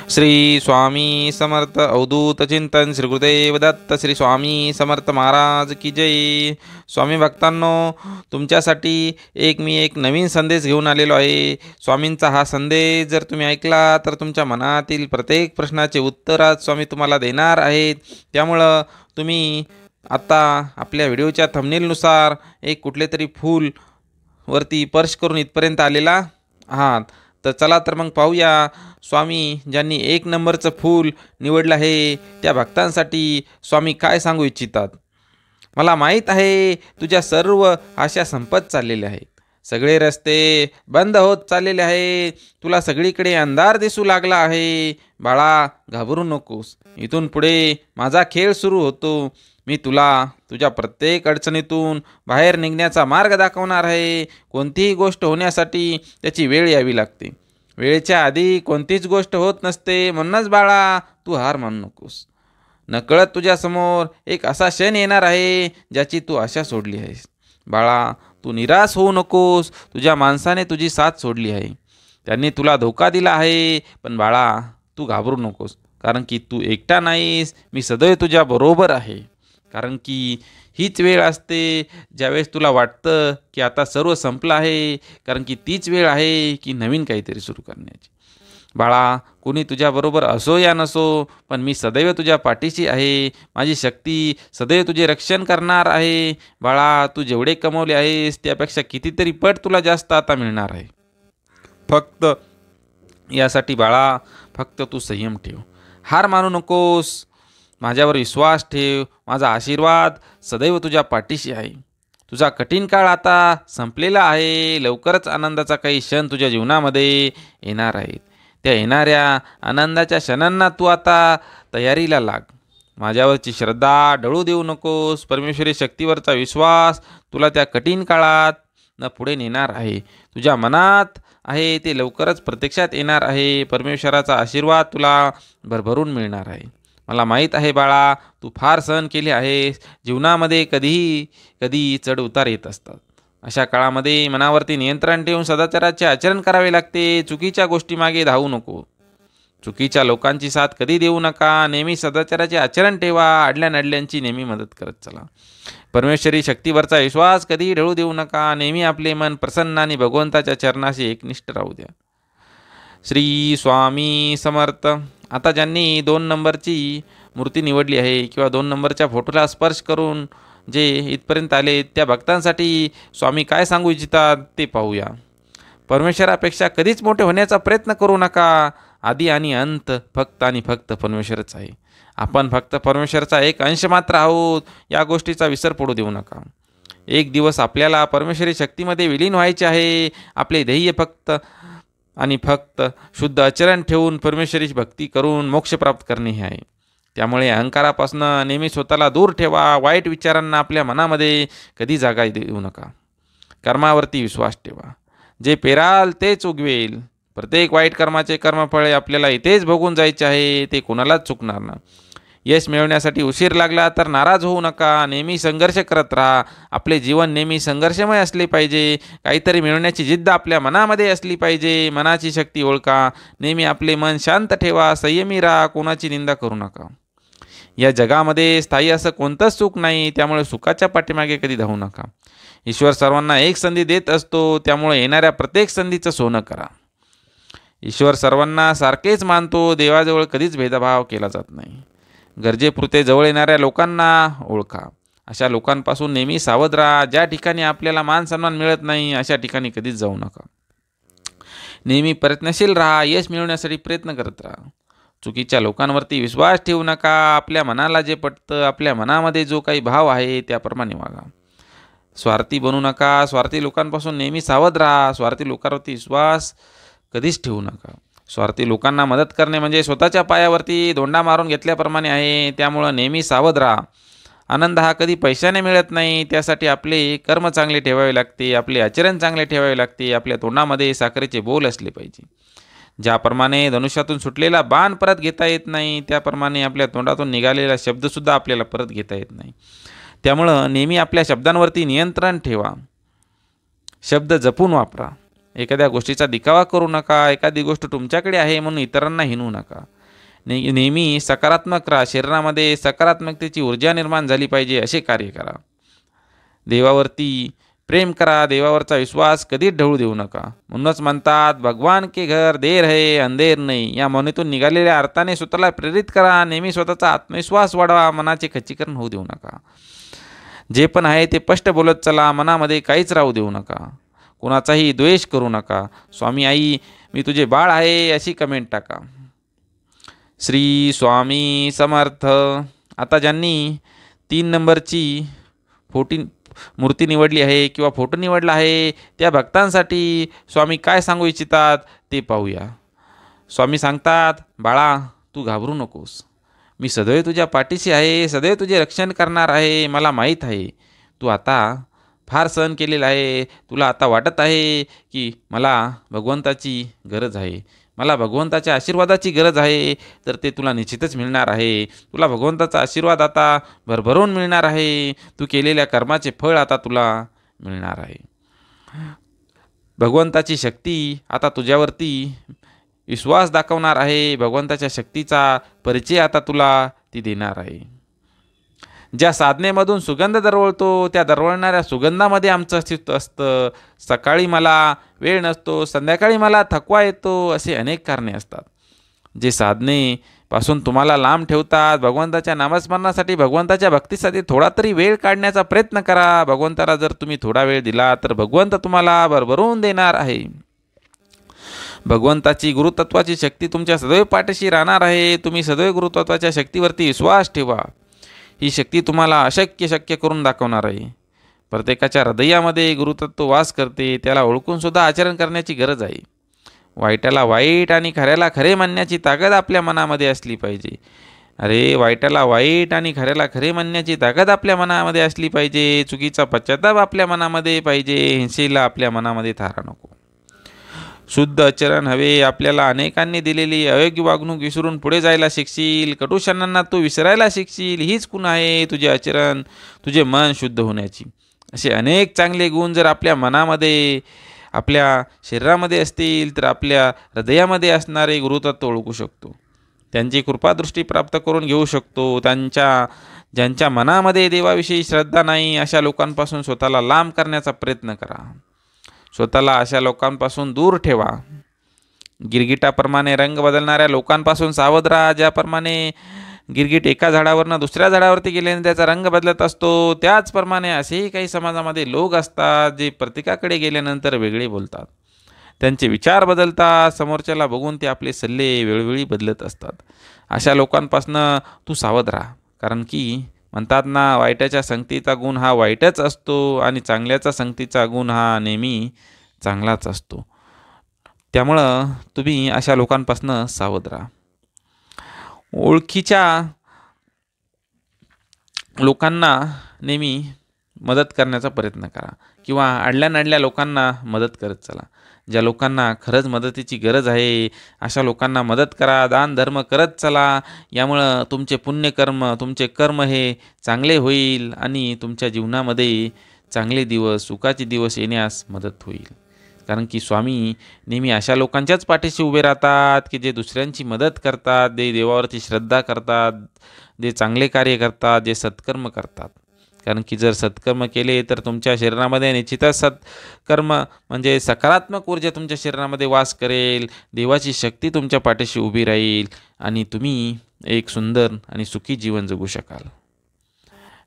श्री स्वामी समर्थ अवधूत चिंतन श्री गुरुदेव दत्त श्री स्वामी समर्थ महाराज की जय। स्वामी भक्तांनो, तुमच्यासाठी मी एक नवीन संदेश घेऊन आलेलो आहे। स्वामींचा हा संदेश जर तुम्ही ऐकला तर तुमच्या मनातील प्रत्येक प्रश्नाचे उत्तर आज स्वामी तुम्हाला देणार आहेत। त्यामुळं तुम्ही आता आपल्या व्हिडिओच्या थंबनेलनुसार एक कुठले तरी फूल वरती स्पर्श करून इथपर्यंत आलेला आहात। तर चला तर मग पाहूया, स्वामी ज्यांनी 1 नंबरचं फूल निवडलं आहे त्या भक्तांसाठी स्वामी काय सांगू इच्छितात। मला माहीत आहे तुझ्या सर्व आशा संपत चाललेल्या आहेत, सगळे रस्ते बंद होत चाललेले आहेत, तुला सगळीकडे अंधार दिसू लागला आहे। बाळा, घाबरू नकोस, इथून पुढे माझा खेळ सुरू होतो। मी तुला तुझ्या प्रत्येक अडचणीतून बाहेर निघण्याचा मार्ग दाखवणार आहे। कोणतीही गोष्ट होण्यासाठी त्याची वेळ यावी लागते, वेळेच्या आधी कोणतीच गोष्ट होत नसते। म्हणूनच बाळा, तू हार मानू नकोस। नकळत तुझ्यासमोर एक असा क्षण येणार आहे ज्याची तू आशा सोडली आहेस। बाळा, तू निराश होऊ नकोस, तुझ्या माणसाने तुझी साथ सोडली आहे, त्यांनी तुला धोका दिला आहे। पण बाळा, तू घाबरू नकोस, कारण की तू एकटा नाहीस, मी सदैव तुझ्या बरोबर आहे। कारण की हीच वेळ असते ज्यावेळेस तुला वाटतं की आता सर्व संपलं आहे, कारण की तीच वेळ आहे की नवीन काहीतरी सुरू करण्याची। बाळा, कोणी तुझ्याबरोबर असो या नसो, पण मी सदैव तुझ्या पाठीशी आहे। माझी शक्ती सदैव तुझे रक्षण करणार आहे। बाळा, तू जेवढे कमवले आहेस त्यापेक्षा कितीतरी पट तुला जास्त आता मिळणार आहे। फक्त यासाठी बाळा, फक्त तू संयम ठेव, हार मानू नकोस, माझ्यावर विश्वास ठेव। माझा आशीर्वाद सदैव तुझ्या पाठीशी आहे। तुझा कठीण काळ आता संपलेला आहे, लवकरच आनंदाचा काही क्षण तुझ्या जीवनामध्ये येणार आहेत। त्या येणाऱ्या आनंदाच्या क्षणांना तू आता तयारीला लाग। माझ्यावरची श्रद्धा डळू देऊ नकोस, परमेश्वरी शक्तीवरचा विश्वास तुला त्या कठीण काळात न पुढे नेणार आहे। तुझ्या मनात आहे ते लवकरच प्रत्यक्षात येणार आहे। परमेश्वराचा आशीर्वाद तुला भरभरून मिळणार आहे। मला माहीत आहे बाळा, तू फार सहन केले आहेस। जीवनामध्ये कधी चढ उतार येत असतात, अशा काळामध्ये मनावरती नियंत्रण ठेवून सदाचाराचे आचरण करावे लागते। चुकीच्या गोष्टीमागे धावू नको, चुकीच्या लोकांची साथ कधी देऊ नका, नेहमी सदाचाराचे आचरण ठेवा। अडल्यानडल्यांची नेहमी मदत करत चला। परमेश्वरी शक्तीवरचा विश्वास कधी ढळू देऊ नका, नेहमी आपले मन प्रसन्न आणि भगवंताच्या चरणाशी एकनिष्ठ राहू द्या। श्री स्वामी समर्थ। आता ज्यांनी 2 नंबरची मूर्ती निवडली आहे किंवा 2 नंबरच्या फोटोला स्पर्श करून जे इथपर्यंत आले त्या भक्तांसाठी स्वामी काय सांगू इच्छितात ते पाहूया। परमेश्वरापेक्षा कधीच मोठे होण्याचा प्रयत्न करू नका। आदी आणि अंत फक्त आणि फक्त परमेश्वरच आहे। आपण फक्त परमेश्वरचा एक अंश मात्र आहोत, या गोष्टीचा विसर पडू देऊ नका। एक दिवस आपल्याला परमेश्वरी शक्तीमध्ये विलीन व्हायचे आहे। आपले ध्येय फक्त आणि फक्त शुद्ध आचरण ठेवून परमेश्वरी भक्ती करून मोक्ष प्राप्त करणे हे आहे। त्यामुळे अहंकारापासून नेहमी स्वतःला दूर ठेवा। वाईट विचारांना आपल्या मनामध्ये कधी जागा देऊ नका। कर्मावरती विश्वास ठेवा, जे पेराल तेच उगवेल। प्रत्येक वाईट कर्माचे कर्मफळे आपल्याला इथेच भोगून जायचे आहे, ते कोणालाच चुकणार ना। यश मिळवण्यासाठी उशीर लागला तर नाराज होऊ नका, नेहमी संघर्ष करत राहा। आपले जीवन नेहमी संघर्षमय असले पाहिजे। काहीतरी मिळवण्याची जिद्द आपल्या मनामध्ये असली पाहिजे। मनाची शक्ती ओळखा, नेहमी आपले मन शांत ठेवा, संयमी राहा, कोणाची निंदा करू नका। या जगामध्ये स्थायी असं कोणतंच सुख नाही, त्यामुळे सुखाच्या पाठीमागे कधी धावू नका। ईश्वर सर्वांना एक संधी देत असतो, त्यामुळे येणाऱ्या प्रत्येक संधीचं सोनं करा। ईश्वर सर्वांना सारखेच मानतो, देवाजवळ कधीच भेदभाव केला जात नाही। गरजेपुरते जवळ येणाऱ्या लोकांना ओळखा, अशा लोकांपासून नेहमी सावध राहा। ज्या ठिकाणी आपल्याला मान सन्मान मिळत नाही अशा ठिकाणी कधीच जाऊ नका। नेहमी प्रयत्नशील राहा, यश मिळवण्यासाठी प्रयत्न करत राहा। चुकीच्या लोकांवरती विश्वास ठेवू नका। आपल्या मनाला जे पटतं, आपल्या मनामध्ये जो काही भाव आहे त्याप्रमाणे वागा। स्वार्थी बनू नका, स्वार्थी लोकांपासून नेहमी सावध राहा। स्वार्थी लोकांवरती विश्वास कधीच ठेवू नका। स्वार्थी लोकांना मदत करणे म्हणजे स्वतःच्या पायावरती धोंडा मारून घेतल्याप्रमाणे आहे, त्यामुळं नेहमी सावध राहा। आनंद हा कधी पैशाने मिळत नाही, त्यासाठी आपले कर्म चांगले ठेवावे लागते, आपले आचरण चांगले ठेवावे लागते। आपल्या तोंडामध्ये साखरेचे बोल असले पाहिजे। ज्याप्रमाणे धनुष्यातून सुटलेला बाण परत घेता येत नाही, त्याप्रमाणे आपल्या तोंडातून निघालेला शब्दसुद्धा आपल्याला परत घेता येत नाही। त्यामुळं नेहमी आपल्या शब्दांवरती नियंत्रण ठेवा, शब्द जपून वापरा। एखाद्या गोष्टीचा दिखावा करू नका. एखादी गोष्ट तुमच्याकडे आहे म्हणून इतरांना हिणवू नका. नेहमी सकारात्मक राहा. शरीरामध्ये सकारात्मकतेची ऊर्जा निर्माण झाली पाहिजे असे कार्य करा. देवावरती प्रेम करा. देवावरचा विश्वास कधीच ढळू देऊ नका. म्हणूनच म्हणतात, भगवान के घर देर है अंधेर नाही. या म्हणीतून निघालेल्या अर्थाने स्वतःला प्रेरित करा. नेहमी स्वतःचा आत्मविश्वास वाढवा. मनाचे खच्चीकरण होऊ देऊ नका. जे पण आहे ते स्पष्ट बोलत चला. मनामध्ये काहीच राहू देऊ नका. कोणाचाही द्वेष करू नका. स्वामी आई मी तुझे बाळ आहे अशी कमेंट टाका. श्री स्वामी समर्थ. आता ज्यांनी 3 नंबरची मूर्ती निवडली आहे किंवा फोटो निवडला आहे त्या भक्तांसाठी स्वामी काय सांगू इच्छितात ते पाहूया. स्वामी सांगतात, बाळा तू घाबरू नकोस. मी सदैव तुझ्या पाठीशी आहे. सदैव तुझे रक्षण करणार आहे. मला माहीत आहे तू आता फार सहन केलेलं आहे. तुला आता वाटत आहे की मला भगवंताची गरज आहे. मला भगवंताच्या आशीर्वादाची गरज आहे. तर ते तुला निश्चितच मिळणार आहे. तुला भगवंताचा आशीर्वाद आता भरभरून मिळणार आहे. तू केलेल्या कर्माचे फळ आता तुला मिळणार आहे. भगवंताची शक्ती आता तुझ्यावरती विश्वास दाखवणार आहे. भगवंताच्या शक्तीचा परिचय आता तुला ती देणार आहे. ज्या साधनेमधून सुगंध दरवळतो त्या दरवळणाऱ्या सुगंधामध्ये आमचं अस्तित्व असतं. सकाळी मला वेळ नसतो, संध्याकाळी मला थकवा येतो, असे अनेक कारणे असतात जे साधनेपासून तुम्हाला लांब ठेवतात. भगवंताच्या नामस्मरणासाठी, भगवंताच्या भक्तीसाठी थोडा तरी वेळ काढण्याचा प्रयत्न करा. भगवंताला जर तुम्ही थोडा वेळ दिला तर भगवंत तुम्हाला भरभरून देणार आहे. भगवंताची गुरुतत्वाची शक्ती तुमच्या सदैव पाठीशी राहणार आहे. तुम्ही सदैव गुरुतत्वाच्या शक्तीवरती विश्वास ठेवा. ही शक्ती तुम्हाला अशक्य शक्य करून दाखवणार आहे. प्रत्येकाच्या हृदयामध्ये गुरुतत्व वास करते. त्याला ओळखूनसुद्धा आचरण करण्याची गरज आहे. वाईटाला वाईट आणि खऱ्याला खरे म्हणण्याची ताकद आपल्या मनामध्ये असली पाहिजे. वाईटाला वाईट आणि खऱ्याला खरे म्हणण्याची ताकद आपल्या मनामध्ये असली पाहिजे. चुकीचा पश्चाताप आपल्या मनामध्ये पाहिजे. हिंसेला आपल्या मनामध्ये थारा नको. शुद्ध आचरण हवे. आपल्याला अनेकांनी दिलेली अयोग्य वागणूक विसरून पुढे जायला शिकशील. कटुशनांना तू विसरायला शिकशील. हीच गुण आहे तुझे आचरण, तुझे मन शुद्ध होण्याची. असे अनेक चांगले गुण जर आपल्या मनामध्ये, आपल्या शरीरामध्ये असतील तर आपल्या हृदयामध्ये असणारे गुरुतत्व ओळखू शकतो. त्यांची कृपादृष्टी प्राप्त करून घेऊ शकतो. ज्यांच्या मनामध्ये देवाविषयी श्रद्धा नाही अशा लोकांपासून स्वतःला लांब करण्याचा प्रयत्न करा. स्वतःला अशा लोकांपासून दूर ठेवा. गिरगिटाप्रमाणे रंग बदलणाऱ्या लोकांपासून सावध राहा. ज्याप्रमाणे गिरगिट एका झाडावरनं दुसऱ्या झाडावरती गेल्याने त्याचा रंग बदलत असतो, त्याचप्रमाणे असेही काही समाजामध्ये लोक असतात जे प्रत्येकाकडे गेल्यानंतर वेगळे बोलतात. त्यांचे विचार बदलतात. समोरच्याला बघून ते आपले सल्ले वेळोवेळी बदलत असतात. अशा लोकांपासून तू सावध राहा. कारण की म्हणतात ना, वाईटाच्या संगतीचा गुण हा वाईटच असतो आणि चांगल्याचा संगतीचा गुण हा नेहमी चांगलाच असतो. त्यामुळं तुम्ही अशा लोकांपासून सावध राहा. ओळखीच्या लोकांना नेहमी मदत करण्याचा प्रयत्न करा किंवा अडल्या लोकांना मदत करत चला. ज्या लोकांना खरंच मदतीची गरज आहे अशा लोकांना मदत करा. दान धर्म करत चला. यामुळं तुमचे पुण्यकर्म, तुमचे कर्म हे चांगले होईल आणि तुमच्या जीवनामध्ये चांगले दिवस, सुखाचे दिवस येण्यास मदत होईल. कारण की स्वामी नेहमी अशा लोकांच्याच पाठीशी उभे राहतात की जे दुसऱ्यांची मदत करतात, जे देवावरती श्रद्धा करतात, जे चांगले कार्य करतात, जे सत्कर्म करतात. कारण की जर सत्कर्म केले तर तुमच्या शरीरामध्ये निश्चितच सत्कर्म म्हणजे सकारात्मक ऊर्जा तुमच्या शरीरामध्ये वास करेल. देवाची शक्ती तुमच्या पाठीशी उभी राहील आणि तुम्ही एक सुंदर आणि सुखी जीवन जगू शकाल.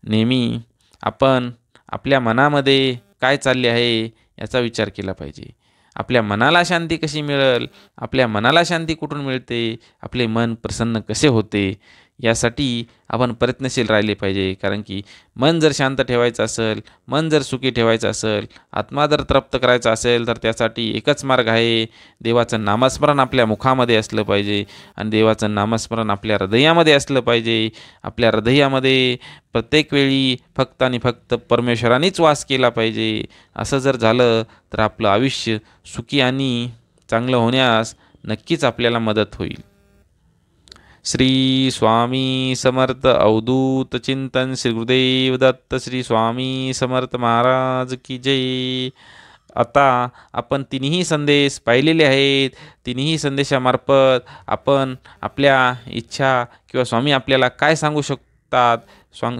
नेहमी आपण आपल्या मनामध्ये काय चालले आहे याचा विचार केला पाहिजे. आपल्या मनाला शांती कशी मिळेल, आपल्या मनाला शांती कुठून मिळते, आपले मन प्रसन्न कसे होते, यासाठी आपण प्रयत्नशील राहिले पाहिजे. कारण की मन जर शांत ठेवायचं असेल, मन जर सुखी ठेवायचं असेल, आत्मा जर तृप्त करायचा असेल तर त्यासाठी एकच मार्ग आहे. देवाचं नामस्मरण आपल्या मुखामध्ये असलं पाहिजे आणि देवाचं नामस्मरण आपल्या हृदयामध्ये असलं पाहिजे. आपल्या हृदयामध्ये प्रत्येक वेळी फक्त आणि फक्त परमेश्वरानेच वास केला पाहिजे. असं जर झालं तर आपलं आयुष्य सुखी आणि चांगलं होण्यास नक्कीच आपल्याला मदत होईल. श्री स्वामी समर्थ. अवधूत चिंतन. श्री गुरुदेव दत्त. श्री स्वामी समर्थ महाराज की जय. आता आपण तिन्ही संदेश पाहिलेले आहेत. तिन्ही संदेशामार्फत आपण आपल्या इच्छा किंवा स्वामी आपल्याला काय सांगू शकतात,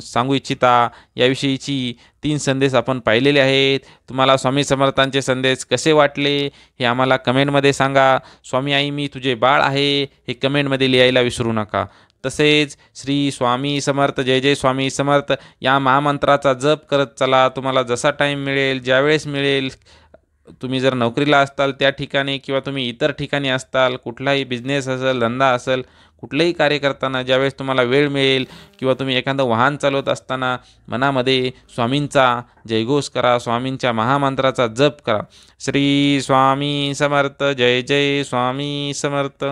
सांगू इच्छिता याविषयीची 3 संदेश आपण पाहिलेले आहेत. तुम्हाला स्वामी समर्थांचे संदेश कसे वाटले हे आम्हाला कमेंटमध्ये सांगा. स्वामी आई मी तुझे बाळ आहे हे कमेंटमध्ये लिहायला विसरू नका. तसेच श्री स्वामी समर्थ, जय जय स्वामी समर्थ या महामंत्राचा जप करत चला. तुम्हाला जसा टाईम मिळेल, ज्यावेळेस मिळेल, तुम्ही जर नोकरीला असताल त्या ठिकाणी किंवा तुम्ही इतर ठिकाणी असताल, कुठलाही बिझनेस असेल, धंदा असेल, कुठलंही कार्य करताना ज्यावेळेस तुम्हाला वेळ मिळेल किंवा तुम्ही एखादं वाहन चालवत असताना मनामध्ये स्वामींचा जयघोष करा, स्वामींच्या महामंत्राचा जप करा. श्री स्वामी समर्थ, जय जय स्वामी समर्थ.